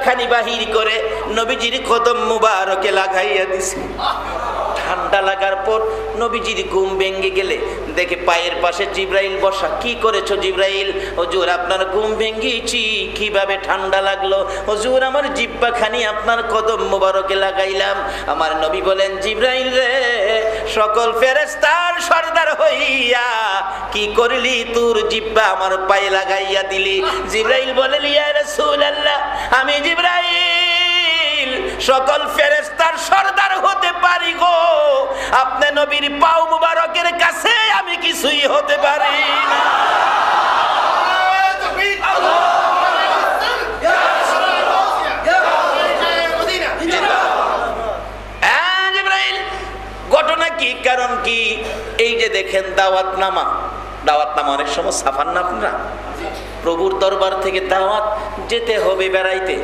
খানি বাহির করে নবীজির কদম মুবারকে লাগাইয়া দিছে। ঠান্ডা লাগার পর নবীজির ঘুম ভেঙে গেলে দেখে পায়ের পাশে জিবরাইল বসা। কি করেছো জিবরাইল? হুজুর আপনার ঘুম ভেঙেছি। কিভাবে ঠান্ডা লাগলো? হুজুর আমার জিহ্বা খানি আপনার কদম মুবারকে লাগাইলাম। আমার নবী বলেন, জিবরাইল রে, সকল ফেরেশতার সরদার হইয়া কি করলি? তোর জিহ্বা আমার পায়ে লাগাইয়া দিলি। জিবরাইল বলেন, ইয়া রাসূলুল্লাহ, আমি জিবরাইল সকল ফেরেশতার সরদার হতে পারি গো, আপনি নবীর পাও মুবারকের কাছে আমি কিছুই হতে পারি না। ঘটনা কি, কারণ কি? এই যে দেখেন দাওয়াতনামা অনেক সময় ছাপান না আপনারা? প্রভুর দরবার থেকে দাওয়াত যেতে হবে বেড়াইতে,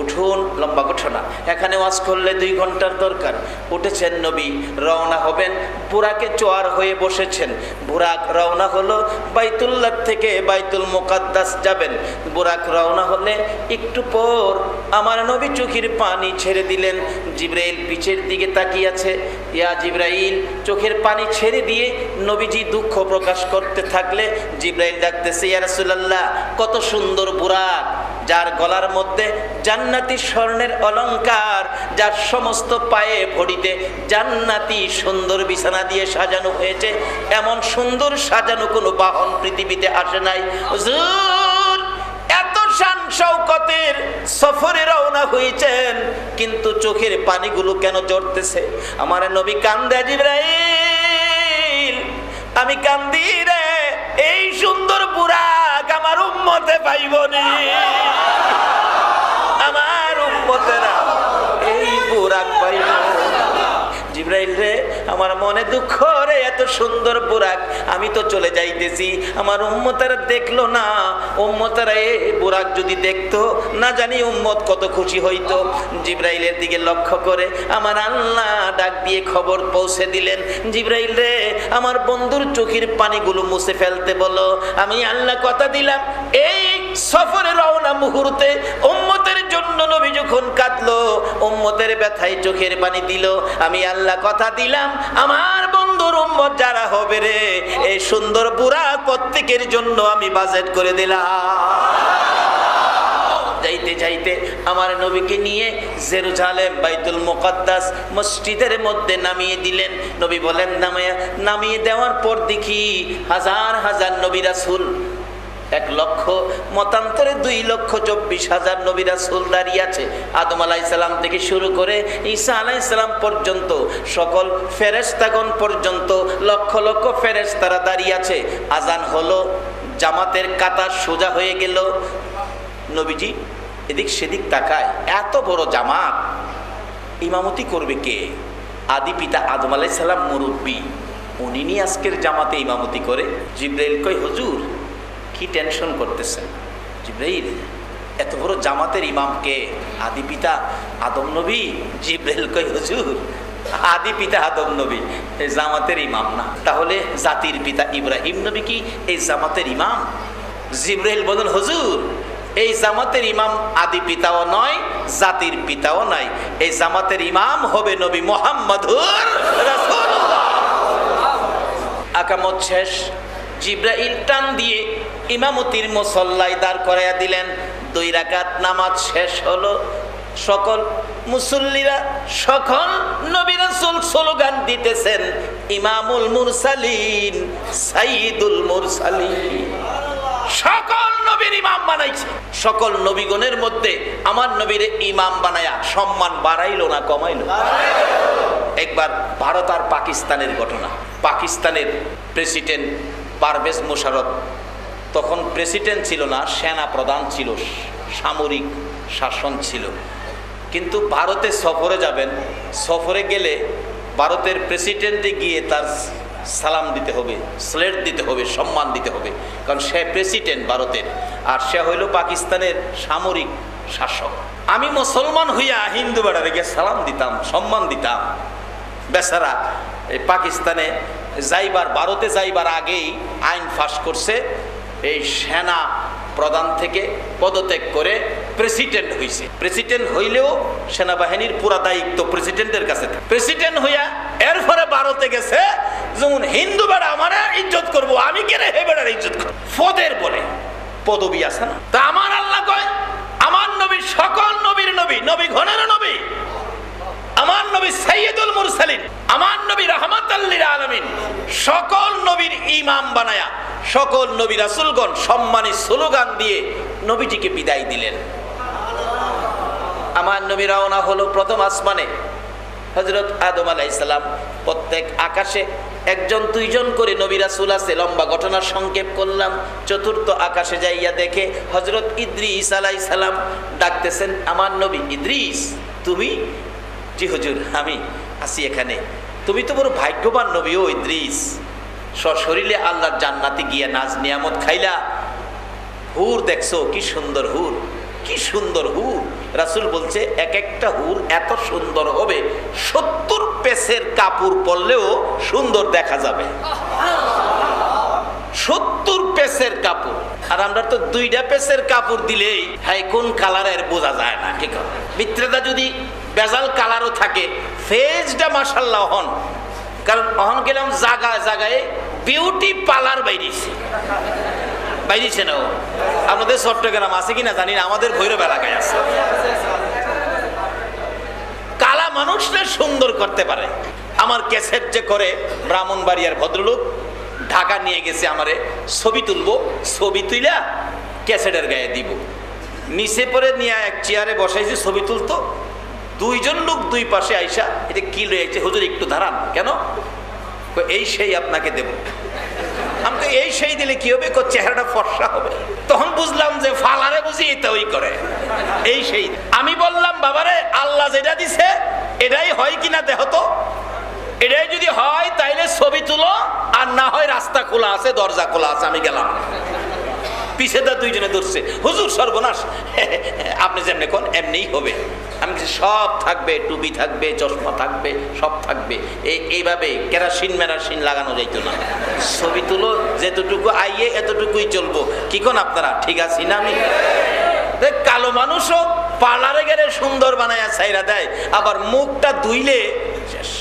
উঠুন, লম্বা ঘটনা। এখানে ওয়াজ করলে 2 ঘন্টার দরকার। উঠেছেন নবী, রওনা হবেন, বুরাকে চোয়ার হয়ে বসেছেন। বুরাক রওনা হলো বাইতুল্লাহ থেকে বাইতুল মুকাদ্দাস যাবেন। বুরাক রওনা হলে একটু পর আমার নবী চোখের পানি ছেড়ে দিলেন। জিবরাইল পিছের দিকে তাকিয়ে আছে। ইয়া জিবরাইল, চোখের পানি ছেড়ে দিয়ে নবীজি দুঃখ প্রকাশ করতে থাকলে জিবরাইল ডাকতেছে, ইয়া রাসূলুল্লাহ, কত সুন্দর বুরাক, যার গলার মধ্যে জান্নাতি স্বর্ণের অলংকার, যার সমস্ত পায়ে ভরিতে জান্নাতি সুন্দর বিছানা দিয়ে সাজানো হয়েছে। এমন সুন্দর সাজানো কোনো বাহন পৃথিবীতে আসে নাই। হুজুর, এত শান শওকতের সফরে রওনা হয়েছেন, কিন্তু চোখের পানিগুলো কেন ঝরতেছে? আমার নবী কান্দে, জিবরাইল আমি কান্দি রে, এই সুন্দর বুরাক আমার উম্মতে পাইবনি, আমার উম্মতেরা এই বুরাক পাইব। জিবরাইল রে, আমার মনে দুঃখ রে, এত সুন্দর বুরাক আমি তো চলে যাইতেছি, আমার উম্মতেরা দেখলো না। উম্মতেরা এই বুরাক যদি দেখতো, না জানি উম্মত কত খুশি হইতো। জিবরাইলের দিকে লক্ষ্য করে আমার আল্লাহ ডাক দিয়ে খবর পৌঁছে দিলেন, জিবরাইল রে, আমার বন্ধুর চোখের পানিগুলো মুছে ফেলতে বলো। আমি আল্লাহ কথা দিলাম, এই সফরে রওনা মুহূর্তে উম্মতের জন্য নবী যখন কাঁদলো, উম্মতের ব্যথায় চোখের পানি দিল, আমি আল্লাহ কথা দিলাম, আমার বন্ধুর উম্মত যারা হবে রে, এই সুন্দর বুরাক প্রত্যেকের জন্য আমি বাজেট করে দিলাম। যাইতে যাইতে আমার নবীকে নিয়ে জেরুজালেম বাইতুল মুকাদ্দাস মসজিদের মধ্যে নামিয়ে দিলেন। নবী বলেন, নামিয়ে দেওয়ার পর দেখি হাজার হাজার নবী রাসূল, 1 লক্ষ মতান্তরে 2,24,000 নবী রাসূল দাঁড়িয়ে আছে। আদম আলাইহিস সালাম থেকে শুরু করে ঈসা আলাইহিস সালাম পর্যন্ত, সকল ফেরেশতাগণ পর্যন্ত লক্ষ লক্ষ ফেরেশতারা দাঁড়িয়ে আছে। আজান হলো, জামাতের কাতার সোজা হয়ে গেল। নবীজি এদিক সেদিক তাকায়, এত বড় জামাত ইমামতি করবে কে? আদি পিতা আদম আলাইহিস সালাম মুরব্বী, উনি নিয়ে আজকের জামাতে ইমামতি করে। জিবরাইল কই, হুজুর কি টেনশন করতেছেন? জিবরাইল, এত বড় জামাতের ইমাম কে? আদি পিতা আদম নবী। জিবরাইল কই, হুজুর আদি পিতা আদম নবী এই জামাতের ইমাম না, তাহলে জাতির পিতা ইব্রাহিম নবী কি এই জামাতের ইমাম? জিবরাইল বলেন, হুজুর এই জামাতের ইমাম আদি পিতাও নয়, জাতির পিতাও নাই, এই জামাতের ইমাম হবে নবী মুহাম্মদুর রাসূলুল্লাহ। আকামত শেষ, জিবরাইল টান দিয়ে ইমামতির মুসল্লায় দাঁড় করাইয়া দিলেন। 2 রাকাত নামাজ শেষ হলো। সকল মুসল্লিরা, সকল নবী রাসূল স্লোগান দিতেছেন, ইমামুল মুরসালিন, সাইয়্যিদুল মুরসালিন। সকল নবীর ইমাম বানাইছে। সকল নবীগণের মধ্যে আমার নবীর ইমাম বানায়া সম্মান বাড়াইলো না কমাইলো? একবার ভারত আর পাকিস্তানের ঘটনা। পাকিস্তানের প্রেসিডেন্ট পারভেজ মোশাররফ, তখন প্রেসিডেন্ট ছিল না, সেনা প্রধান ছিল, সামরিক শাসন ছিল। কিন্তু ভারতে সফরে যাবেন, সফরে গেলে ভারতের প্রেসিডেন্টে গিয়ে তার সালাম দিতে হবে, স্লেট দিতে হবে, সম্মান দিতে হবে, কারণ সে প্রেসিডেন্ট ভারতের, আর সে হইল পাকিস্তানের সামরিক শাসক। আমি মুসলমান হইয়া হিন্দু বেড়ারে গিয়ে সালাম দিতাম, সম্মান দিতাম। বেচারা এই পাকিস্তানে যাইবার, ভারতে যাইবার আগেই আইন পাস করছে, এই সেনা প্রধান থেকে পদত্যাগ করে প্রেসিডেন্ট হইছে। প্রেসিডেন্ট হইলেও সেনাবাহিনীর পুরা দায়িত্ব প্রেসিডেন্টের কাছে। প্রেসিডেন্ট হইয়া এরপরে ভারতে গেছে, যেমন হিন্দু বেড়া আমার ইজ্জত করবো, আমি কেন হে বেড়ার ইজ্জত করবো? পদের বলে পদবি আছে না? তা আমার আল্লাহ কয় আমার নবী সকল নবীর নবী, নবী ঘনের নবী, আমার নবী সাইয়্যিদুল মুরসালিন, আমার নবী রাহমাতাল লিল আলামিন, সকল নবীর ইমাম বানায়া সকল নবী রাসূলগণ সম্মানী স্লোগান দিয়ে নবীটিকে বিদায় দিলেন। আমার নবী রওনা হলো প্রথম আসমানে। হযরত আদম আলাইহিস সালাম, প্রত্যেক আকাশে একজন দুইজন করে নবী রাসূল আছে। লম্বা ঘটনা সংক্ষেপ করলাম। চতুর্থ আকাশে যাইয়া দেখে হযরত ইদ্রিস আলাইহিস সালাম ডাকতেছেন, আমার নবী ইদ্রিস তুমি? জি হুজুর আমি আছি এখানে। তুমি তো বড় ভাগ্যবান নবী ও ইদ্রিস, সশরীরে আল্লাহর জান্নাতে গিয়া নাজ নিয়ামত খাইলা, হুর দেখছো কি সুন্দর হুর, কি সুন্দর হুর। রাসূল বলছে এক একটা হুর এত সুন্দর হবে 70 পেসের কাপড় পরলেও সুন্দর দেখা যাবে। 70 পেসের কাপড়, আর আমরা তো 2টা পেসের কাপড় দিলেই হ্যাঁ কোন কালারের বোঝা যায় না। ঠিক আছে, বিত্রেতা যদি বেজাল কালারও থাকে, ফেজটা মাশাআল্লাহ হন, কারণ অহন গেলাম জায়গায় জায়গায় বিউটি পার্লার বাইরেছে না। আমাদের চট্টগ্রাম আছে কিনা জানি না, আমাদের ভৈরব এলাকায় আছে। কালা মানুষরা সুন্দর করতে পারে। আমার ক্যাসেট যে করে ব্রাহ্মণবাড়িয়ার ভদ্রলোক ঢাকা নিয়ে গেছে, আমারে ছবি তুলবো, ছবি তুইলা ক্যাসেটের গায়ে দিব। নিচে পরে নিয়ে এক চেয়ারে বসাইছি ছবি তুলতো, 2 জন লোক 2 পাশে আইসা এটা কি লইছে হুজুর একটু দাঁড়ান। কেন? এই সেই আপনাকে দেব। আমি তো এই সেই দিলে কি হবে? চেহারাটা ফর্সা হবে। তখন বুঝলাম যে ফালারে বুঝি এটা ওই করে এই সেই। আমি বললাম বাবারে আল্লাহ যেটা দিছে এটাই হয় কিনা দেখো তো, এটাই যদি হয় তাইলে ছবি তুলো, আর না হয় রাস্তা খোলা আছে, দরজা খোলা আছে, আমি গেলাম। পিছেটা 2 জনে ধরছে, হুজুর সর্বনাশ, আপনি যেমনি কোন এমনিই হবে। আমি সব থাকবে, টুপি থাকবে, চশমা থাকবে, সব থাকবে। এইভাবে কেরাসিন মেরাসিন লাগানো যাইতো না। ছবি তুলো, যেতটুকু আইয়ে এতটুকুই চলবো। কি কোন আপনারা? ঠিক আছে না? আমি কালো মানুষও পার্লারে গেলে সুন্দর বানায় ছাইরা দেয়, আবার মুখটা ধুইলে শেষ।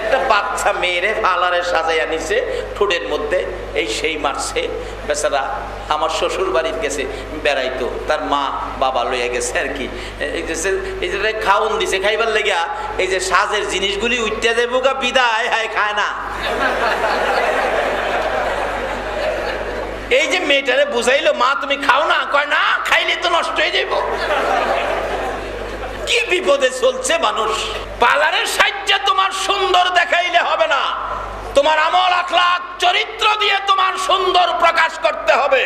একটা বাচ্চা মেয়েরে পার্লারে সাজাইয়া নিছে, ঠোঁটের মধ্যে এই সেই মারছে। বেচারা আমার শ্বশুর বাড়ির গেছে বেড়াইতো, তার মা বাবা লইয়া গেছে আর কি। এই যে খাওন দিছে, খাইবার লেগা এই যে সাজের জিনিসগুলি উঠতে যাবো গা, বিদায় হায় খায় না। এই যে মেয়েটারে বুঝাইলো, মা তুমি খাও না, কয় না খাইলে তো নষ্ট হয়ে যাইব। কি বিপদে চলছে মানুষ। পার্লারের সাহায্যে তোমার সুন্দর দেখাইলে হবে না, তোমার আমল আখলাক চরিত্র দিয়ে তোমার সুন্দর প্রকাশ করতে হবে।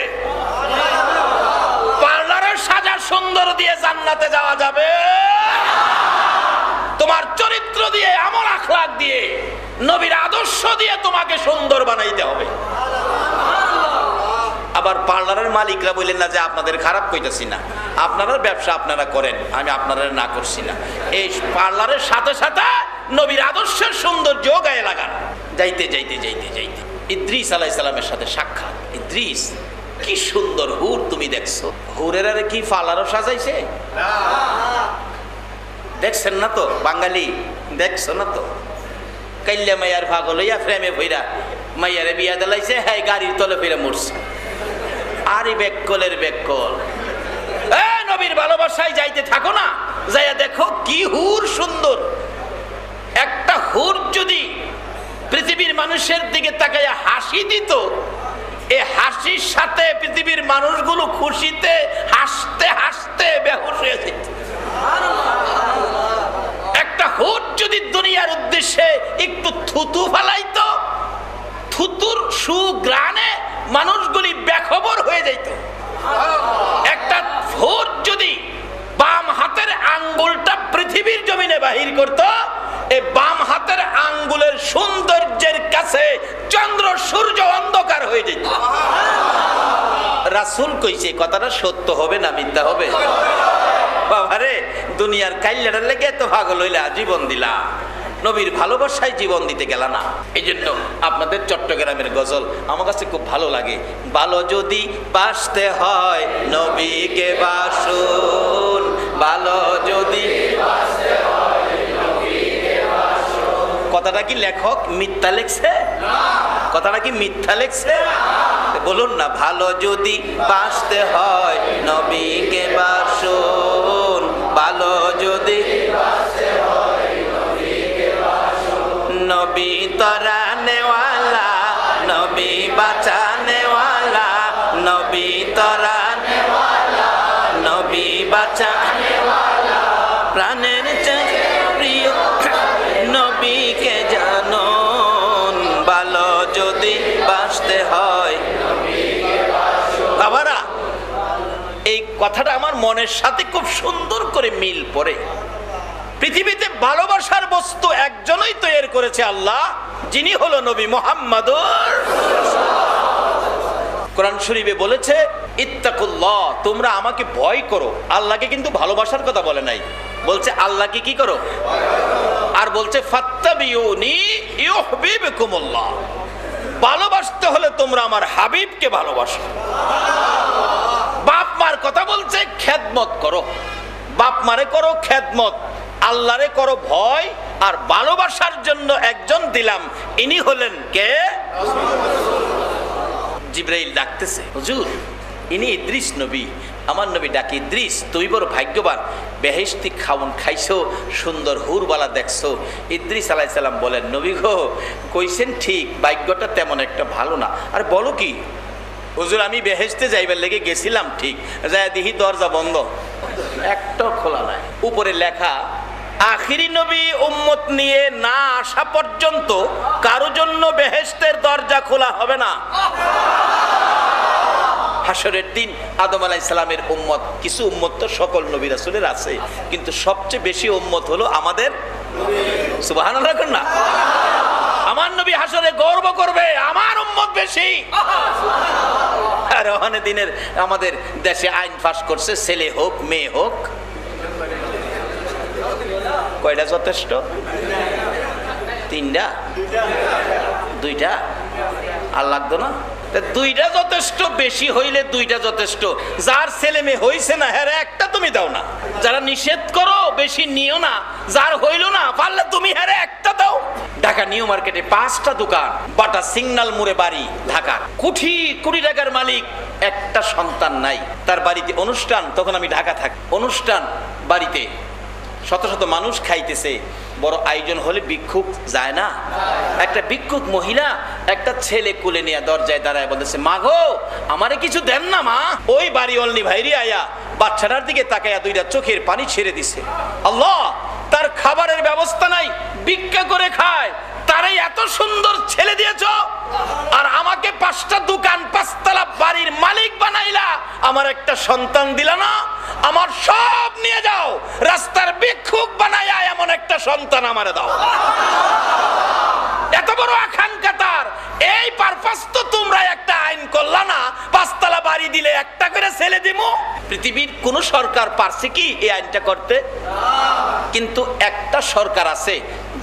পার্লারের সাজা সুন্দর দিয়ে জান্নাতে যাওয়া যাবে, তোমার চরিত্র দিয়ে, আমল আখলাক দিয়ে, নবীর আদর্শ দিয়ে তোমাকে সুন্দর বানাইতে হবে। আবার পার্লারের মালিকরা বললেন না যে আপনাদের খারাপ কইতাছি না, আপনারা ব্যবসা আপনারা করেন, আমি আপনারা না করছি না। এই পার্লারের সাথে সাথে নবীর আদর্শের সৌন্দর্য গায়ে লাগান। যাইতে যাইতে যাইতে যাইতে ইদ্রিস আলাইহিস সালামের সাথে সাক্ষাৎ। ইদ্রিস কি সুন্দর হুর তুমি দেখছো। হুরের আরে কি পার্লারও সাজাইছে? দেখছেন না তো বাঙালি, দেখছো না তো? কাইল্লা মাইয়ার ভাগল হইয়া ফ্রেমে ভইরা মাইয়ারে বিয়া দিলাইছে, হ্যাঁ গাড়ির তলে ফিরে মরছে। আরে বেকলের বেকল। নবীর ভালোবাসায় যাইতে থাকো না, যাইয়া দেখো কি হুর সুন্দর। একটা হুর যদি পৃথিবীর মানুষের দিকে তাকাইয়া হাসি দিত, এই হাসির সাথে পৃথিবীর মানুষগুলো খুশিতে হাসতে হাসতে বেহুশ হয়ে যেত। একটা হুর যদি দুনিয়ার উদ্দেশ্যে একটু থুতু ফালাইতো, থুতুর সুগ্রানে মানুষগুলি বেখবর হয়ে যাইত। একটা হুর যদি বাম হাতের আঙ্গুলটা পৃথিবীর জমিনে বাহির করত, এই বাম হাতের আঙ্গুলের সৌন্দর্যের কাছে চন্দ্র সূর্য অন্ধকার হয়ে যেত। রাসূল কইছে কথাটা সত্য হবে না মিথ্যা হবে? বাবারে দুনিয়ার কাইল্লাটার লেগে তো পাগল হইলা, জীবন দিলা। নবীর ভালোবাসায় জীবন দিতে গেল না। এই জন্য আপনাদের চট্টগ্রামের গজল আমার কাছে খুব ভালো লাগে। ভালো যদি বাসতে হয় নবীকে বাসুন, ভালো যদি কথাটা কি লেখক মিথ্যা লেখছে? কথাটা কি মিথ্যা লেখছে? বলুন না, ভালো যদি বাসতে হয় নবীকে বাসুন, ভালো যদি নবী তরানেওয়ালা, নবী বাঁচানেওয়ালা, নবী তরানেওয়ালা, নবী বাঁচানেওয়ালা, প্রাণের চেয়ে প্রিয় নবীকে জানুন, ভালো যদি বাসতে হয়। বাবারা, এই কথাটা আমার মনের সাথে খুব সুন্দর করে মিল পড়ে। পৃথিবীতে ভালোবাসার বস্তু একজনই তৈরি করেছে, আল্লাহ, যিনি হলো নবী মুহাম্মদুর। কোরআন শরীফে বলেছে ইত্তাকুল্লাহ, তোমরা আমাকে ভয় করো। আল্লাহকে কিন্তু ভালোবাসার কথা বলে নাই, বলছে আল্লাহকে কি করো, আর বলছে ফাত্তাবিউনি ইউহিব্বুকুমুল্লাহ। ভালোবাসতে হলে তোমরা আমার হাবিবকে ভালোবাসো। বাপ মার কথা বলছে খেদমত করো, বাপ মারে করো খেদমত, আল্লাহরে করো ভয়। আর ভালোবাসার জন্য একজন দিলাম, ইনি হলেন কে? জিবরাইল ডাকতেছে, হুজুর ইনি ইদ্রিস নবী, আমার নবী ডাকি ইদ্রিস, তুই বড় ভাগ্যবান, বেহেশতি খাউন খাইছো, সুন্দর হুরবালা দেখছো। ইদ্রিস আলাইহিস সালাম বলেন, নবী গো কইছেন ঠিক, ভাগ্যটা তেমন একটা ভালো না। আর বলো কি? হুজুর আমি বেহেশতে যাইবার লেগে গেছিলাম, ঠিক যায় দেখি দরজা বন্ধ, একটা খোলা নাই। উপরে লেখা আখিরি নবী উম্মত নিয়ে না আসা পর্যন্ত কারো জন্য বেহেশতের দরজা খোলা হবে না। হাসরের দিন আদম আলাইহিস সালামের উম্মত, কিছু উম্মত তো সকল নবী রাসূলের আছে, কিন্তু সবচেয়ে বেশি উম্মত হলো আমাদের। সুবহানাল্লাহ না? আমার নবী হাসরে গর্ব করবে, আমার উম্মত বেশি। আর ওখানে দিনের আমাদের দেশে আইন পাস করছে, ছেলে হোক মেয়ে হোক, কয়টা যথেষ্ট? তিনটা, দুইটা আর লাগতো না? দুইটা যথেষ্ট, বেশি হইলে দুইটা যথেষ্ট। যার ছেলে মেয়ে হইছে না, হ্যাঁ একটা তুমি দাও না। যারা নিষেধ করো বেশি নিও না, যার হইল না পারলে তুমি হ্যাঁ একটা দাও। ঢাকা নিউ মার্কেটে 5টা দোকান, বাটা সিগন্যাল মোড়ে বাড়ি, ঢাকা। কোটি কোটি টাকার মালিক, একটা সন্তান নাই। তার বাড়িতে অনুষ্ঠান, তখন আমি ঢাকা থাকি, অনুষ্ঠান বাড়িতে শত শত মানুষ খাইতেছে, বড় আয়োজন হলে ভিক্ষুক যায় না? একটা ভিক্ষুক মহিলা একটা ছেলে কোলে নিয়ে দরজায় দাঁড়ায় বলতেছে, মা গো আমারে কিছু দেন না মা। ওই বাড়ি অনলি ভাইরি আয়া বাচ্চাটার দিকে তাকায়া দুইটা চোখের পানি ছেড়ে দিছে। আল্লাহ, তার খাবারের ব্যবস্থা নাই, ভিক্ষা করে খায়, তারে এত সুন্দর ছেলে দিয়েছ, আর আমাকে 5টা দোকান 5তলা বাড়ির মালিক বানাইলা, আমার একটা সন্তান দিলা না? আমার সব নিয়ে যাও, রাস্তার ভিক্ষুক বানাইয়া এমন একটা সন্তান আমারে দাও। এত বড় আকাঙ্ক্ষা তার, এই পারপাস তো তোমরা একটা আইন করলা না, 5তলা বাড়ি দিলে একটা করে ছেলে দিমু। পৃথিবীর কোন সরকার পারছে কি এই আইনটা করতে? কিন্তু একটা সরকার আছে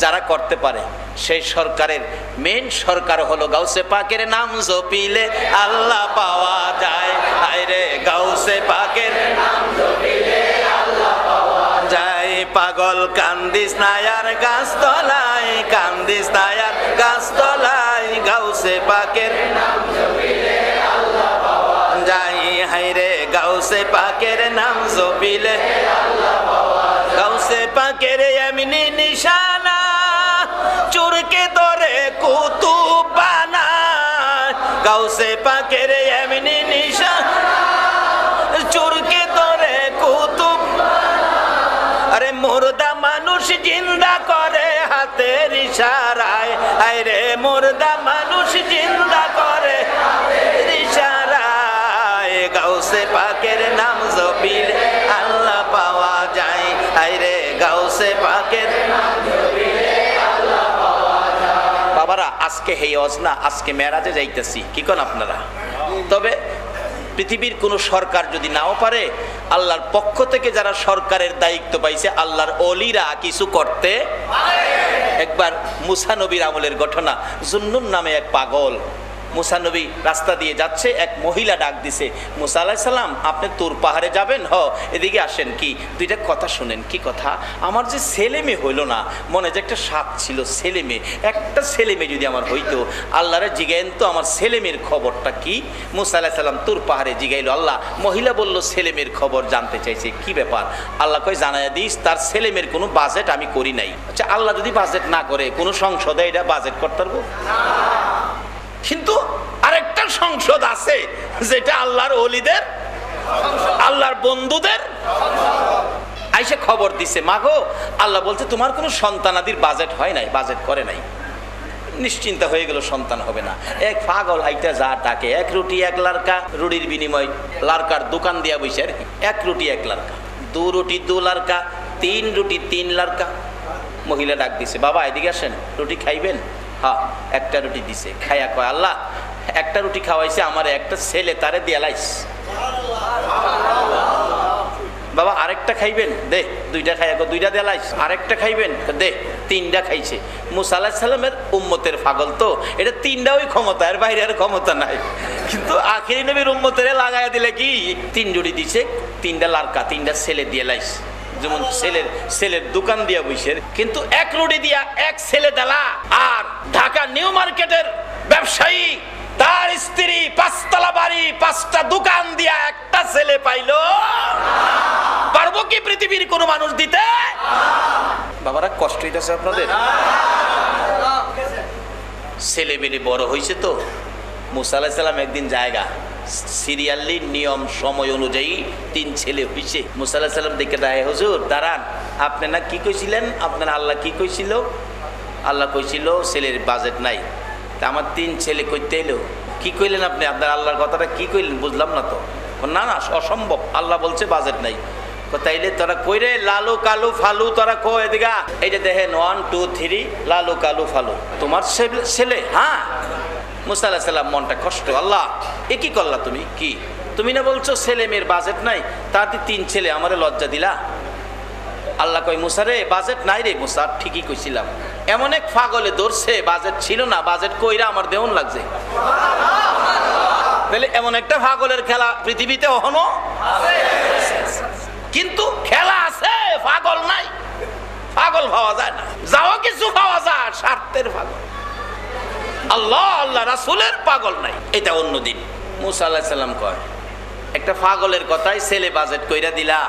যারা করতে পারে, সেই সরকারের মেন সরকার হলো গাউসে পাকের নাম জপিলে আল্লাহ পাওয়া যায়। আরে গাউসে পাকের নাম জপিলে আল্লাহ পাওয়া যায়। পাগল কান্দিস নায়ার গাছতলায়, কান্দিস নায়ার গাছতলায়, গাউসে পাকের নাম জপিলে আল্লাহ পাওয়া যায়। হায়রে গাউসে পাকের নাম জপিলে আল্লাহ পাওয়া যায়। গাউসে পাকের এমনি নিশানা, চোরকে ধরে কুতুব বানায়। গাউসে পাকের এমনি নিশানা, চোরকে ধরে কুতুব। আরে মুর্দা মানুষ জিন্দা করে হাতের ইশারায়। আরে মুর্দা মানুষ জিন্দা করে হাতের ইশারায়। গাউসে পাকের নাম জপিলে আল্লাহ পাওয়া যায়। আরে গাউসে পাকের নাম জপিলে আল্লাহ পাওয়া যায়। বাবারা, আজকে হেই ওয়াজ না, আজকে মেরাজে যাইতেছি, কি কোন আপনারা? তবে পৃথিবীর কোনো সরকার যদি নাও পারে, আল্লাহর পক্ষ থেকে যারা সরকারের দায়িত্ব পাইছে আল্লাহর ওলিরা কিছু করতে পারে। একবার মুসা নবীর আমলের ঘটনা, জুন্নুন নামে এক পাগল, মুসা নবী রাস্তা দিয়ে যাচ্ছে, এক মহিলা ডাক দিছে, মুসা আলাইহিস সালাম আপনি তুর পাহাড়ে যাবেন? এদিকে আসেন। কি? দুইটা কথা শুনেন। কি কথা? আমার যে ছেলে মেয়ে হইল না, মনে যে একটা স্বাদ ছিল ছেলে মেয়ে, একটা ছেলে মেয়ে যদি আমার হইতো, আল্লাহরে জিগাইন তো আমার ছেলে মেয়ের খবরটা কি। মুসা আলাইহিস সালাম তুর পাহাড়ে জিগাইল আল্লাহ। মহিলা বলল ছেলে মেয়ের খবর জানতে চাইছে, কি ব্যাপার? আল্লাহ কই জানাইয়া দিস তার ছেলে মেয়ের কোনো বাজেট আমি করি নাই। আচ্ছা, আল্লাহ যদি বাজেট না করে কোনো সংসদে এটা বাজেট করতে পারবো? কিন্তু আরেকটা সংসদ আছে যেটা আল্লাহর ওলিদের, আল্লাহর বন্ধুদের আইসে খবর দিছে, মাগো আল্লাহ বলছে তোমার কোনো সন্তানাদির বাজেট হয় নাই, বাজেট করে নাই। নিশ্চিন্ত হয়ে গেল সন্তান হবে না। এক পাগল আইটা যা ডাকে, এক রুটি এক লারকা, রুটির বিনিময় লারকার দোকান দিয়া বসে আর কি, এক রুটি এক লারকা, দু রুটি দু লারকা, তিন রুটি তিন লারকা। মহিলা ডাক দিছে, বাবা এদিকে আসেন, রুটি খাইবেন? হ্যাঁ। একটা রুটি দিছে, খাইয়া কয় আল্লাহ একটা রুটি খাওয়াইছে আমার একটা ছেলে, তারে দিয়া লাইস। বাবা আরেকটা খাইবেন? দে। দুইটা খাইয়া দুইটা দিয়া লাইস। আরেকটা খাইবেন? দে। তিনটা খাইছে। মুসা আলাইহিস সালামের উম্মতের পাগল তো, এটা তিনটা ওই ক্ষমতা, এর বাইরে আর ক্ষমতা নাই। কিন্তু আখিরি নবীর উম্মতের লাগাইয়া দিলে কি, তিন রুটি দিছে, তিনটা লারকা, তিনটা ছেলে দিয়ে লাইস। যেমন ছেলের দোকান দিয়া বসে, কিন্তু এক রুটি দিয়া এক ছেলে দেলা। আর ঢাকা নিউ মার্কেটের ব্যবসায়ী তার স্ত্রী পাঁচতলা বাড়ি, পাঁচটা দোকান দিয়া একটা ছেলে পাইলো, পারবো কি পৃথিবীর কোন মানুষ দিতে? বাবারা কষ্ট হইতেছে আপনাদের? ছেলে বেলে বড় হয়েছে তো। মুসা আলাইহিস সালাম একদিন জায়গা সিরিয়ালি নিয়ম সময় অনুযায়ী তিন ছেলে হইছে। মুসা আলাইহিস সালাম দেখে দেয়, হুজুর দাঁড়ান, আপনি না কি কইছিলেন? আপনার আল্লাহ কি কইছিল? আল্লাহ কইছিল ছেলের বাজেট নাই। তা আমার তিন ছেলে কইতে এলো। কি কইলেন আপনি? আপনার আল্লাহর কথাটা কি কইলেন? বুঝলাম না তো। না না অসম্ভব, আল্লাহ বলছে বাজেট নাই। তাইলে তোরা কইরে লালু কালু ফালু, তোরা কো এদিকা, এইটা দেখেন 1 2 3 লালু কালু ফালু, তোমার ছেলে? হ্যাঁ। মুসা আলাইহিস সালাম মনটা কষ্ট, আল্লাহ এ কি করলা তুমি? কি তুমি না বলছো ছেলে মেয়ের বাজেট নাই, তাতে তিন ছেলে, আমারে লজ্জা দিলা। আল্লাহ কই মুসা রে বাজেট নাই রে। মুসা ঠিকই কইছিলাম। এমন এক পাগলে ধরছে, বাজেট ছিল না, বাজেট কইরা আমার দেহন লাগছে। তাহলে এমন একটা পাগলের খেলা পৃথিবীতে এখনো আছে, কিন্তু খেলা আছে, পাগল নাই। পাগল পাওয়া যায় না, যাও কিছু পাওয়া যায়, স্বার্থের পাগল। আল্লাহ আল্লাহ রাসূলের পাগল নাই, এটা অন্যদিন। মুসা আলাইহিস সালাম কয় একটা পাগলের কথাই ছেলে বাজেট কইরা দিলা,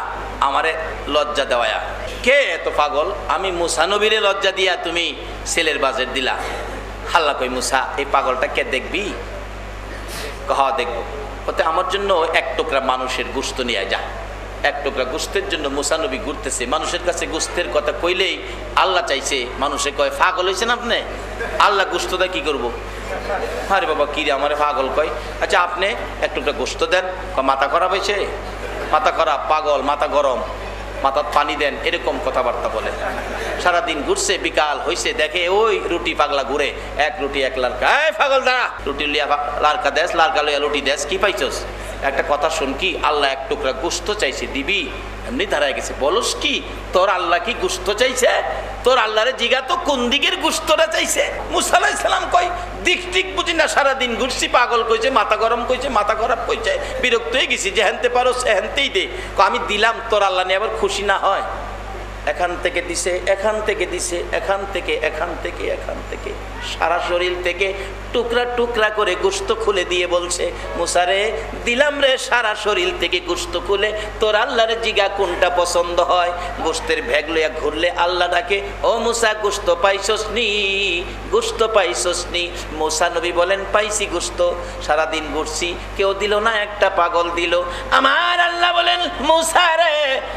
আমারে লজ্জা দেওয়া। কে এত পাগল? আমি মুসা নবীরে লজ্জা দিয়া তুমি ছেলের বাজেট দিলা। আল্লাহ কই মুসা এই পাগলটা কে দেখবি? কহা দেখবো। ওতে আমার জন্য এক টুকরা মানুষের গোশত নিয়ে যা। এক টুকরা গোশতের জন্য মুসা নবী ঘুরতেছে। মানুষের কাছে গোশতের কথা কইলেই আল্লাহ চাইছে, মানুষে কয় পাগল হয়েছেন আপনি? আল্লাহ গোশতটা কি করবো? আরে বাবা কি রে আমার পাগল কয়। আচ্ছা আপনি এক টুকরা গোশত দেন। মাথা খারাপ হয়েছে? মাথা খারাপ, পাগল, মাথা গরম, মাথার পানি দেন, এরকম কথাবার্তা বলে। সারাদিন ঘুরছে, বিকাল হয়েছে, দেখে ওই রুটি পাগলা ঘুরে, এক রুটি এক লারকা। এই পাগল দাঁড়া, রুটি লিয়া লারকা দেশ, লারকা লইয়া রুটি দেশ, কি পাইছস? একটা কথা শুন, কি আল্লাহ এক টুকরা গোশত চাইছে, দিবি? এমনি দাঁড়ায় গেছে। বলস কি তোর আল্লাহ কি গোশত চাইছে? তোর আল্লাহরে জিগা তো কোন দিকের গোশতটা চাইছে। মুসা আলাইহিস সালাম কই দিক ঠিক বুঝি না, সারাদিন ঘুরছি, পাগল কইছে, মাথা গরম কইছে, মাথা খারাপ কইছে, বিরক্ত হয়ে গেছি, যে হেনতে পারো হেনতেই দে। আমি দিলাম, তোর আল্লাহ নিয়ে আবার খুশি না হয়? এখান থেকে দিছে, এখান থেকে দিছে, এখান থেকে, এখান থেকে, এখান থেকে, সারা শরীর থেকে টুকরা টুকরা করে গোশত খুলে দিয়ে বলছে, মুসা রে দিলাম রে সারা শরীর থেকে গোশত খুলে, তোর আল্লাহর জিগা কোনটা পছন্দ হয়। গোশতের ভ্যাগ লইয়া ঘুরলে আল্লাহ ডাকে, ও মুসা গোশত পাইছস নি? গোশত পাইছস নি? মুসা নবী বলেন পাইছি গোশত, সারাদিন ঘুরছি, কেউ দিল না, একটা পাগল দিল। আমার আল্লাহ বলেন, মুসা রে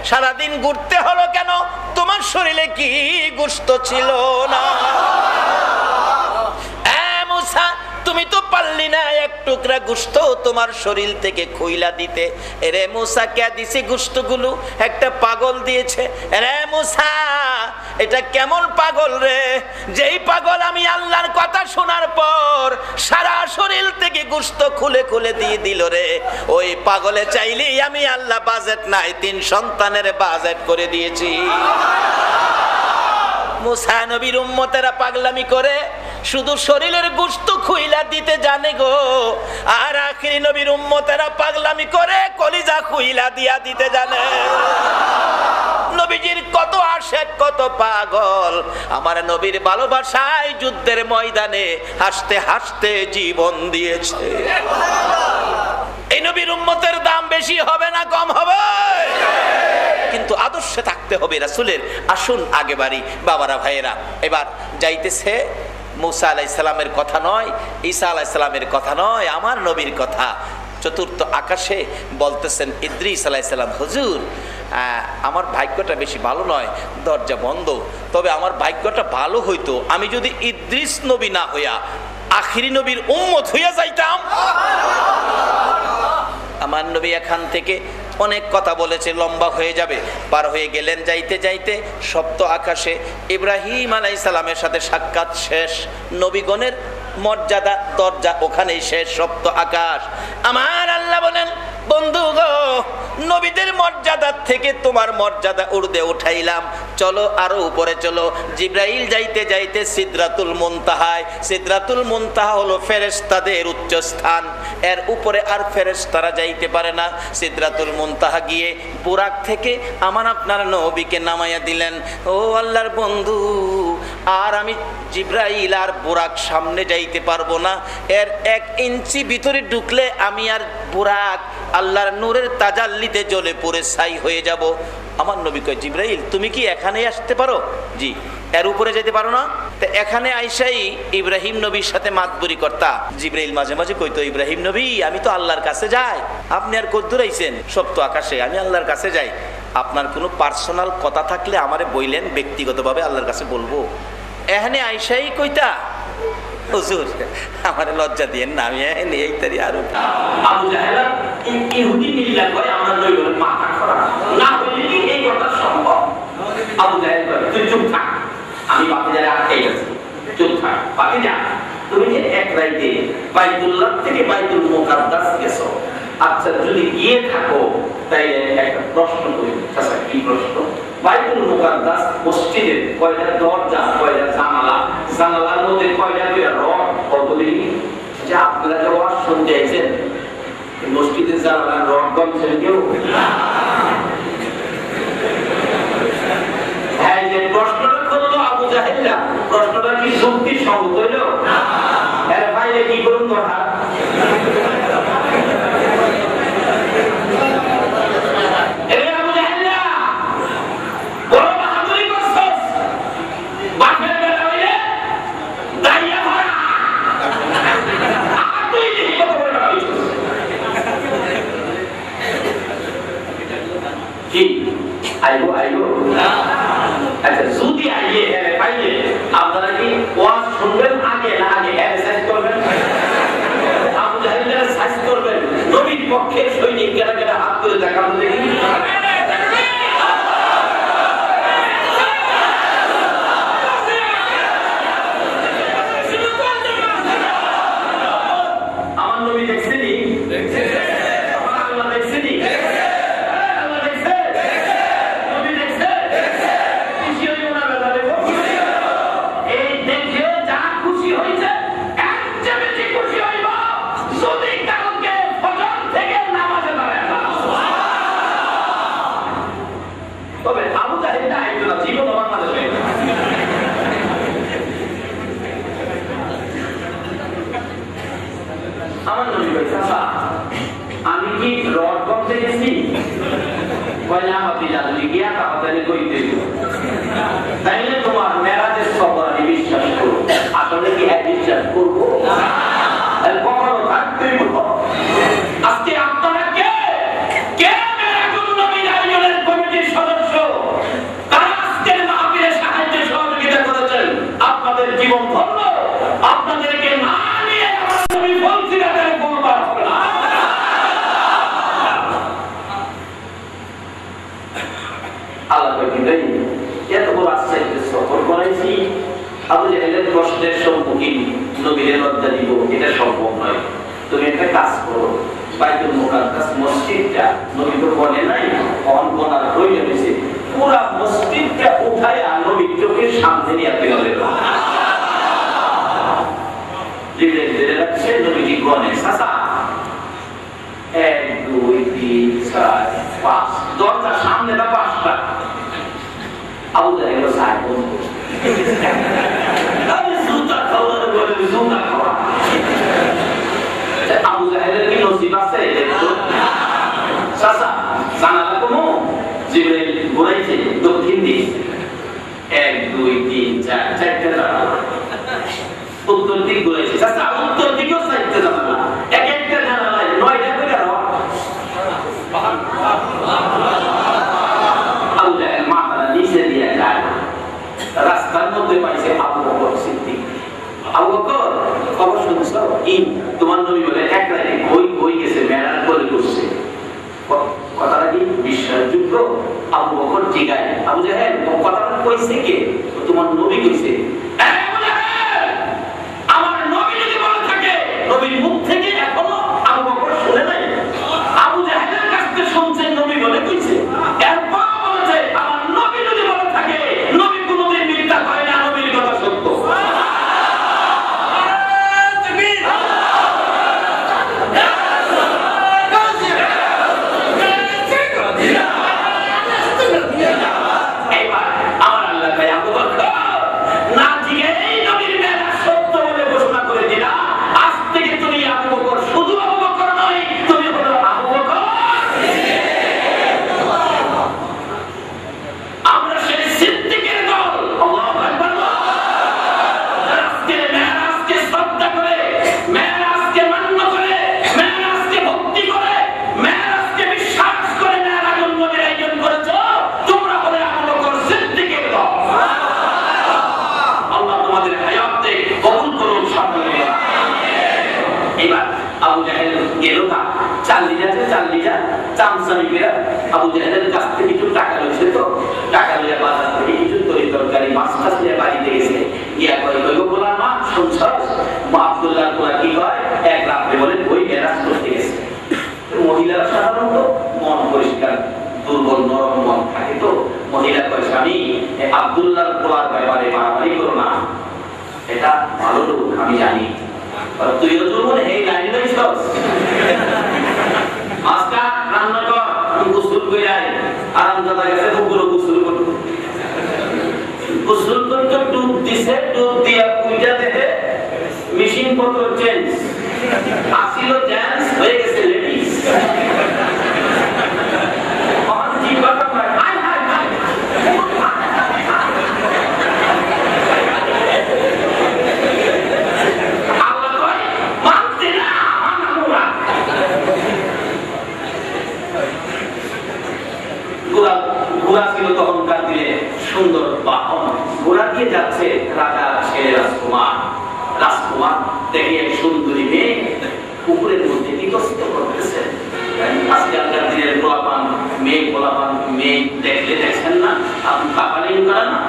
সারাদিন ঘুরতে হলো কেন? তোমার শরীরে কি গোশত ছিল না? মুসা তুমি তো পারলি না এক টুকরা গোশত তোমার শরীর থেকে খুইলা দিতে। এরে মুসা কে দিছে গোশতগুলো? একটা পাগল দিয়েছে। এরে মুসা, এটা কেমন পাগল রে, যেই পাগল আমি আল্লাহর কথা শোনার পর সারা শরীর থেকে গোশত খুলে খুলে দিয়ে দিল রে। ওই পাগলে চাইলেই আমি আল্লাহ বাজেট নাই 3 সন্তানের বাজেট করে দিয়েছি। মুসা নবীর উম্মতেরা পাগলামি করে শুধু শরীরের গোশত খুইলা দিতে জানে গো, আর আখিরি নবীর উম্মতেরা পাগলামি করে কলিজা খুইলা দিয়া দিতে জানে। নবীজির কত আশেক, কত পাগল, আমার নবীর ভালোবাসায় যুদ্ধের ময়দানে হাসতে হাসতে জীবন দিয়েছে। এই নবীর উম্মতের দাম বেশি হবে না কম হবে? কিন্তু আদর্শে থাকতে হবে রাসূলের। আসুন আগে বাড়ি বাবারা ভাইয়েরা। এবার যাইতেছে মুসা আলাইহিস সালামের কথা নয়, ঈসা আলাইহিস সালামের কথা নয়, আমার নবীর কথা। চতুর্থ আকাশে বলতেছেন ইদ্রিস আলাইহিস সালাম, হুজুর আমার ভাগ্যটা বেশি ভালো নয়, দরজা বন্ধ। তবে আমার ভাগ্যটা ভালো হইতো আমি যদি ইদ্রিস নবী না হইয়া আখিরি নবীর উম্মত হইয়া যাইতাম। আমার নবী এখান থেকে অনেক কথা বলেছে, লম্বা হয়ে যাবে। পার হয়ে গেলেন, যাইতে যাইতে সপ্ত আকাশে ইব্রাহিম আলাইহিস সালামের সাথে সাক্ষাৎ শেষ। নবীগণের মর্যাদা দরজা ওখানেই শেষ, সপ্ত আকাশ। আমার আল্লাহ বলেন, বন্ধু গো, নবীদের মর্যাদা থেকে তোমার মর্যাদা উর্দে উঠাইলাম, চলো আরো উপরে চলো। জিব্রাইল যাইতে যাইতে সিদরাতুল মুনতাহায়। সিদরাতুল মুনতাহা হলো ফেরেশতাদের উচ্চ স্থান, এর উপরে আর ফেরেশতারা যাইতে পারে না। সিদরাতুল মুনতাহা গিয়ে বুরাক থেকে আমার আপনার নবীকে নামাইয়া দিলেন। ও আল্লাহর বন্ধু, আর আমি জিব্রাইল আর বুরাক সামনে যাইতে পারবো না, এর 1 ইঞ্চি ভিতরে ঢুকলে আমি আর বুরাক আল্লাহর নূরের তাজাল্লিতে জ্বলে পুড়ে ছাই হয়ে যাব। আমার নবী কয়, জিব্রাইল তুমি কি এখানে আসতে পারো? জি। এর উপরে যেতে পারো না? তো এখানে আইসাই ইব্রাহিম নবীর সাথে মাতবরি করতা। জিব্রাইল মাঝে মাঝে কইতো, ইব্রাহিম নবী আমি তো আল্লাহর কাছে যাই, আপনি আর কদ্দুর আইছেন? সপ্ত আকাশে, আমি আল্লাহর কাছে যাই। আপনার কোনো পার্সোনাল কথা থাকলে আমারে বইলেন, ব্যক্তিগতভাবে আল্লাহর কাছে বলবো। এখানে আইসাই কইতা, হুজুর আমারে লজ্জা দিয়েন না, আমি এই তারি আরো আবু জাহেল ইহুদি মিল্লাত করে আমরা নবীর মাথা খারাপ না হইলে কি এই কথা সম্ভব? আবু জাহেল বলে, তুই চুপ থাক, আমি বাতিজারে আটকে গেছি, চুপ থাক। বাতিজা, তুমি যে এক রাইতে বাইতুল্লাহ থেকে বাইতুল মুকাদ্দাস গেছো, আচ্ছা যদি গিয়ে থাকো তাইলে একটা প্রশ্ন করি। আচ্ছা কি প্রশ্ন? বাইতুল মুকাদ্দাস মসজিদের কয়টা দরজা, কয়টা জানালা, জানালার মধ্যে কয়টা করে রড, কতগুলি? যে আপনারা যে ওয়াজ শুনতে আইছেন, মসজিদের জানালার রড গমছেন কেউ? হ্যাঁ, যে প্রশ্নটা করলো আবু জাহেলরা, প্রশ্নটা কি যুক্তি সঙ্গত হইল? এর বাইরে কি করুন কথা? আচ্ছা যদি আইয়ে পাইলে আপনারা কি ওয়াজ শুনবেন আগে না আগে সাইজ করবেন? আবু জাহেলের সাইজ করবেন। নবীর পক্ষে সৈনিক গেরা গেরা হাত করে দেখানো দেখি। আমার নবী দেখছেনি? আমার আল্লাহ দেখছেনি? আমি কি রড করতে গেছি? তাইলে তোমার মেরাজের সফর আমি বিশ্বাস করবো। আসলে কি বিশ্বাস করবো? কখনো থাকতেই বলবো। আজকে আপনারা কে কে মেরাজুল নবীর আয়োজনের কমিটির সদস্য, তারা আজকের মাহফিলে সাহায্য সহযোগিতা করেছেন। আপনাদের জীবন ধন্য, আপনাদেরকে না নিয়ে প্রশ্নের সম্মুখীন, নবীর লজ্জা দিব, এটা সম্ভব নয়। তুমি একটা কাজ করো, বাইতুল মুকাদ্দাস মসজিদটা নবী তো বলে নাই অনবনার হয়ে গেছে, পুরা মসজিদটা উঠায়া নবীর চোখের সামনে নিয়ে ফেলে দাও। ধীরে ধীরে রাখছে, নবীজি গনে সাসা 1 2 3 4 5, দরজার সামনে না 5টা। আবু জাহেল সাহেব আমি জুতা খাওয়ার বলে জুতা খাওয়া। আবু জাহেলের কি নসিব আছে? চাচা জানালা কোনো জিবরাইল ঘুরাইছে দক্ষিণ দিক, 1 2 3 4 চারটা জানালা। উত্তর দিক ঘুরাইছে চাচা, উত্তর দিকেও 4টা জানালা, এক একটা জানালায় 9টা করে রড। আবু জাহেল মাথাটা নিচে দিয়ে যায়, রাস্তার মধ্যে পাইছে আবু বকর সিদ্দিক। আবু বকর খবর শুনছো? কি তোমার নবী বলে এক রাতে কই গেছে, মেরাজ করে করছে। কথাটা কি বিশ্বাসযোগ্য? আবু বকর জিগায়, আবু জাহেল কথাটা কইছে কে? তোমার নবী কইছে। আমার নবী যদি বলে থাকে, নবীর মুখ থেকে এখনো আবু বকর শুনে নাই, আবু জাহেলের কাছ থেকে শুনছেন নবী বলে কইছে। এরপর বলেছে আমার নবী যদি বলে থাকে, নবী কোনোদিন মিথ্যা করে না, নবীর কথা সত্য। আবু জাহেলের কাছ থেকে কিছু টাকা লইছে, তো টাকা লইয়া বাজার থেকে কিছু তরকারি মাছ টাছ নিয়ে বাড়িতে গেছে। ইয়া করে বলার মা শুনছ, মা আব্দুল্লাহ তোরা কি হয়, এক রাত্রে বলে বই মেরাজ করতে গেছে। মহিলারা সাধারণত মন পরিষ্কার, দুর্বল নরম মন থাকে, তো মহিলা কয় স্বামী আব্দুল্লাহ তোলার ব্যাপারে বাড়াবাড়ি করো না, এটা ভালো লোক আমি জানি, তুইও তোর মনে এই লাইন লইছ, আজকা রান্না কর, গোসল করে আয়, আরামদাদা গেছে পুকুরে গোসল করতে, গোসল করতে ডুব দিছে, ডুব দিয়া পূজা দেখে মেশিন পত্র চেঞ্জ, আসিল জেন্টস হয়ে গেছে লেডিস। ঘোড়া ছিল তখনকার দিনে সুন্দর বাহন, ঘোড়া দিয়ে যাচ্ছে রাজা ছেলে রাজকুমার। রাজকুমার দেখে এক সুন্দরী মেয়ে পুকুরের মধ্যে বিকশিত করতেছে। আজকালকার দিনের পোলাপান মেয়ে দেখলে দেখছেন না, আপনি তাফালিং করেন না,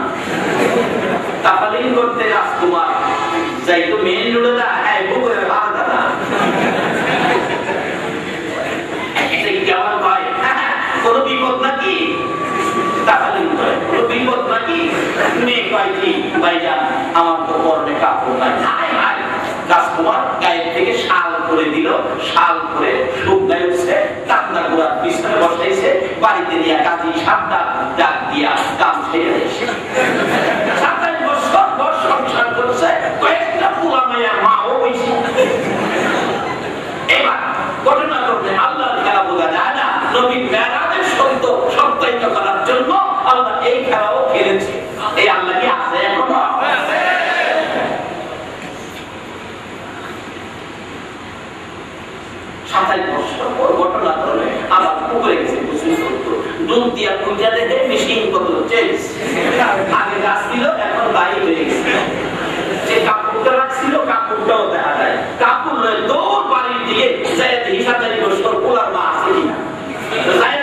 তাফালিং করতে রাজকুমার যাইতো মেয়ে লুড়ে দা, হ্যাঁ পুকুরের ভাগ দাদা কেমন ভাই, কোন বিপদ নাকি? বিপদ নাকি? মেয়ে কয় কি ভাইজান, আমার তো পরনে কাপড় নাই। রাজকুমার গায়ের থেকে শাল করে দিল, শাল করে শুকনায় উঠছে, কান্না গোড়ার পিছনে বসাইছে, বাড়িতে নিয়ে কাজী সাবধান ডাক দিয়া কাম ছেড়ে দিয়েছে। 27 বছর পর সংসার করছে, কয়েকটা পোলা মেয়ের মাও হয়েছে। এবার ঘটনা করতে আল্লাহর খেলা বোঝা যায় না, নবীর মেরাজের সত্য সত্যায়িত করার জন্য আল্লাহ এই খেলাও খেলেছে। এই আল্লাহ কি আছে এখনো? 27 বছর পর ঘটনা করলে আবার পুকুরে গেছে, ডুব দিয়া পূজা দেখে মেশিন কত চেঞ্জ, আগে গাছ ছিল এখন বাড়ি হয়ে গেছে। যে কাপড়টা রাখছিল কাপড়টাও দেখা যায়, কাপড় নয় দৌড় বাড়ির দিকে যায়, 27 বছর পোলার মা আছে কিনা, যায়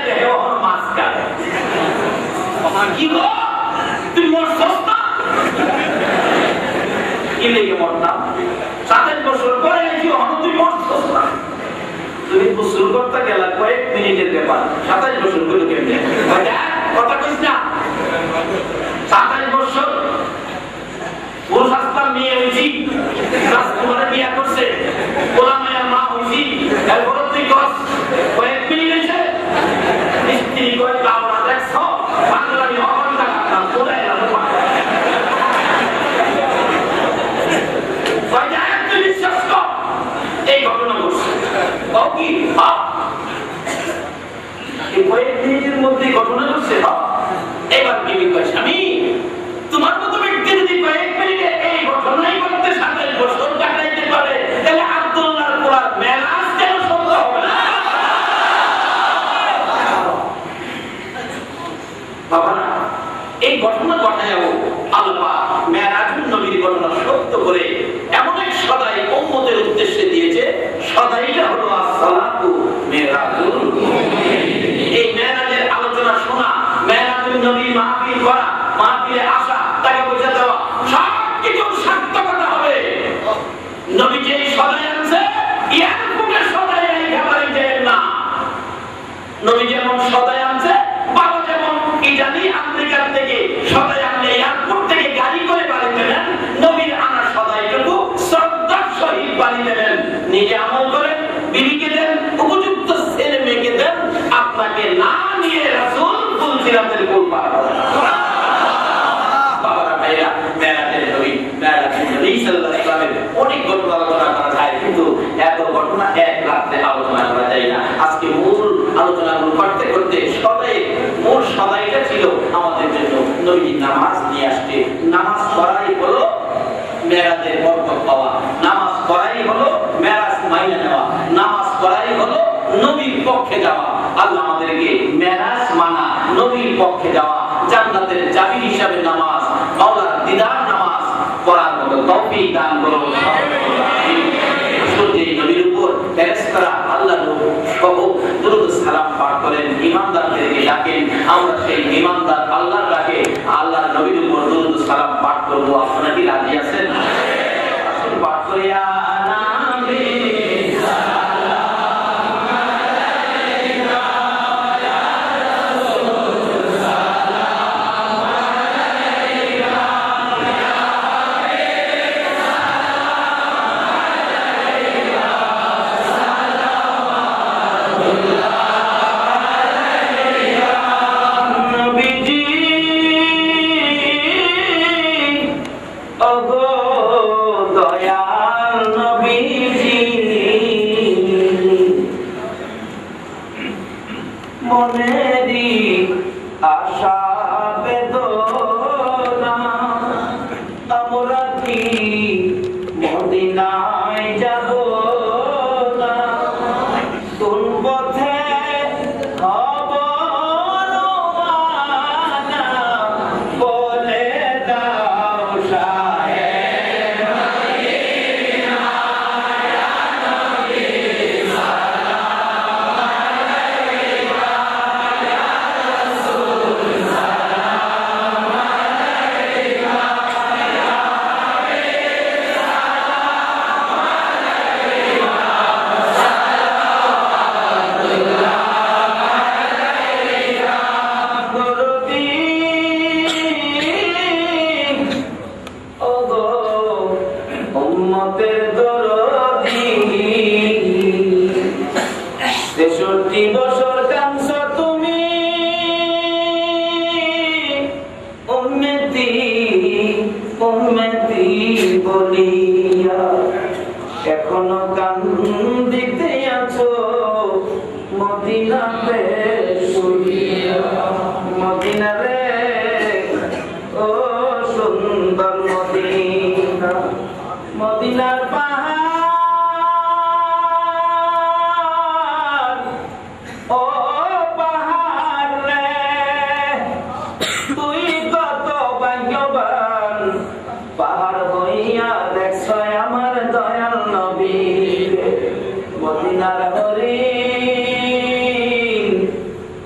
মিনিটের ব্যাপার। 27 বছর হলো কেমনে কথা কইস না। 27 বছর পুরুষ আসলাম মেয়ে হয়েছি, রাজকুমারে বিয়া করছে, ওলা মায়ের মা হয়েছি, এরপর তুই কয়েক মিনিট এসে স্ত্রী কয়েক আমরা দেখছ বাংলামি অঘন্টা কাটতাম কোথায় এলাম বিশ্বাস কর এই ঘটনা ঘটছে কি কয়েক মিনিটের মধ্যে ঘটনা ঘটছে। এবার বিবি কয় স্বামী তোমার মতো ব্যক্তি যদি কয়েক মিনিটে এই ঘটনাই করতে 27 বছর কাটাইতে পারে তাহলে আব্দুল্লাহর পোলার মেরাজ কেন সম্ভব হবে না? বাবা এই ঘটনা ঘটায়ও আল্লাহ মেরাজুন নবীর ঘটনা সত্য করে এমন এক সদাই উম্মতের উদ্দেশ্যে দিয়েছে। সদাইটা হলো আসসালাতু মেরাজুল মুমিনিন। এই মেরাজের আলোচনা শোনা, মেরাজুন নবীর মাহফিল করা, মাহফিলে আসা, টাকা পয়সা দেওয়া সব কিছু সার্থকতা হবে। নবী যে সদাই আনছে এয়ারপোর্টে সদাই রেখে বাড়ি যায় না। নবী যেমন সদাই আনছে, বাবা যেমন ইটালি আমেরিকার থেকে সদাই আনলে এয়ারপোর্ট থেকে গাড়ি করে বাড়ি দেবেন, নবীর আনা সদাইটুকু শ্রদ্ধার সহিত বাড়ি দেবেন। নিজে আমল করেন, বিবিকে দেন, উপযুক্ত ছেলে মেয়েকে দেন, আপনাকে না নিয়ে রাসূল ফুলসিরাতের ফুল পার করেন। বাবারা ভাইরা, মেরাজের নবী, মেরাজের নবী সাল্লাল্লাহু আলাইহি ওয়াসাল্লামের অনেক ঘটনা আলোচনা করা যায়, কিন্তু এত ঘটনা এক রাতে আলোচনা করা যায় না। আজকে মূল আলোচনাগুলো করতে করতে মূল সদাইটা ছিল আমাদের জন্য নবী নামাজ নিয়ে আসতে। নামাজ পড়াই হলো মেরাজের বরকত পাওয়া, নামাজ পড়াই হলো মেরাজ মাইনা নেওয়া, নামাজ পড়াই হলো নবীর পক্ষে যাওয়া। আল্লাহ আমাদেরকে মেরাজ মানা, নবীর পক্ষে যাওয়া, জান্নাতের চাবি হিসাবে নামাজ, মাওলার দিদার নামাজ পড়ার মতো তৌফিক দান করুন। নবীর উপর ফেরেশতারা আল্লাহর সহ দুরূদ সালাম পাঠ করেন, ঈমানদারদেরকে ডাকেন। আমরা সেই ঈমানদার আল্লাহর ডাকে আল্লাহর নবীর উপর দুরূদ সালাম পাঠ করব। আপনারা কি রাজি আছেন? আসুন পাঠ করি, ইয়া নবী সালাম আলাইকা, ইয়া রাসূল সালাম আলাইকা, ইয়া হাবিব মনেরি আশা বেদনা আমরা কি মদিনায় যাব না? কোন পথে হব রওয়ানা বলে দাও শাহে মদিনা, ইয়া নবী সালাম আলাইকা, ইয়া রাসূল সালাম আলাইকা, ইয়া হাবিব সালাম আলাইকা, সালাওয়াতুল্লাহ আলাইকা। দরদি ওগো উম্মতের দরদি, 63 বছর কাঁদছ তুমি উম্মতি উম্মতি বলিয়া, এখনো কান্দিতে আছো মদিনাতে শুইয়া। মদিনা রে ও সুন্দর মদিনা, মদিনার পাহাড়, ও পাহাড় রে তুই কত ভাগ্যবান, পাহাড় হইয়া দেখছ আমার দয়াল নবী। মদিনার হরিণ,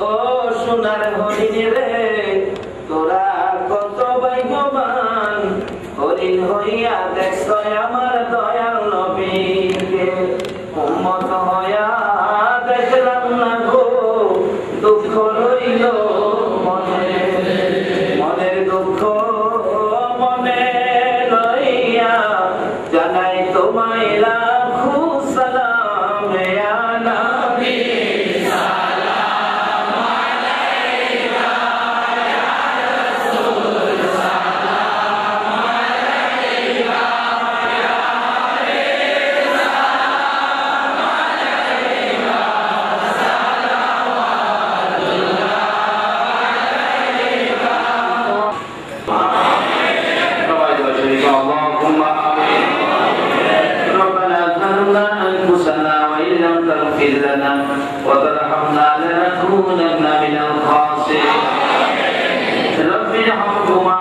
ও সোনার হরিণ রে নাকুনান্না মিনাল খাসিরিন রব্বি ইরহামহুমা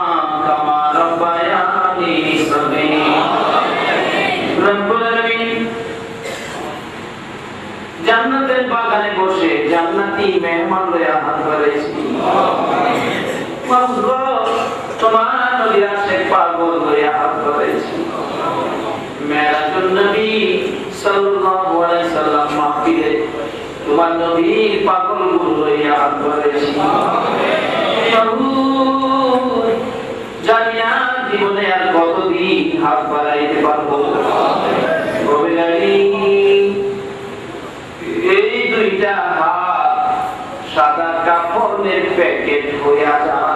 কামা রাব্বায়ানি সগীরা রব্বুল আলামিন জান্নাতের বাগানে বসে জান্নাতি মেহমান লয়া হাত বাড়াইছি মাওলা তোমার নবীর আশিক পাগল লয়া হাত বাড়াইছি মেরাজুন নবী সাল্লাল্লাহু আলাইহি সাল্লাম মাহফিলে তোমার নবীর পাগল গুলো লয়া হাত বাড়াইছি জানি না জীবনে আর কতদিন হাত বাড়াইতে পারবো এই দুইটা হাত সাদা কাপড়ের প্যাকেট হইয়া যায়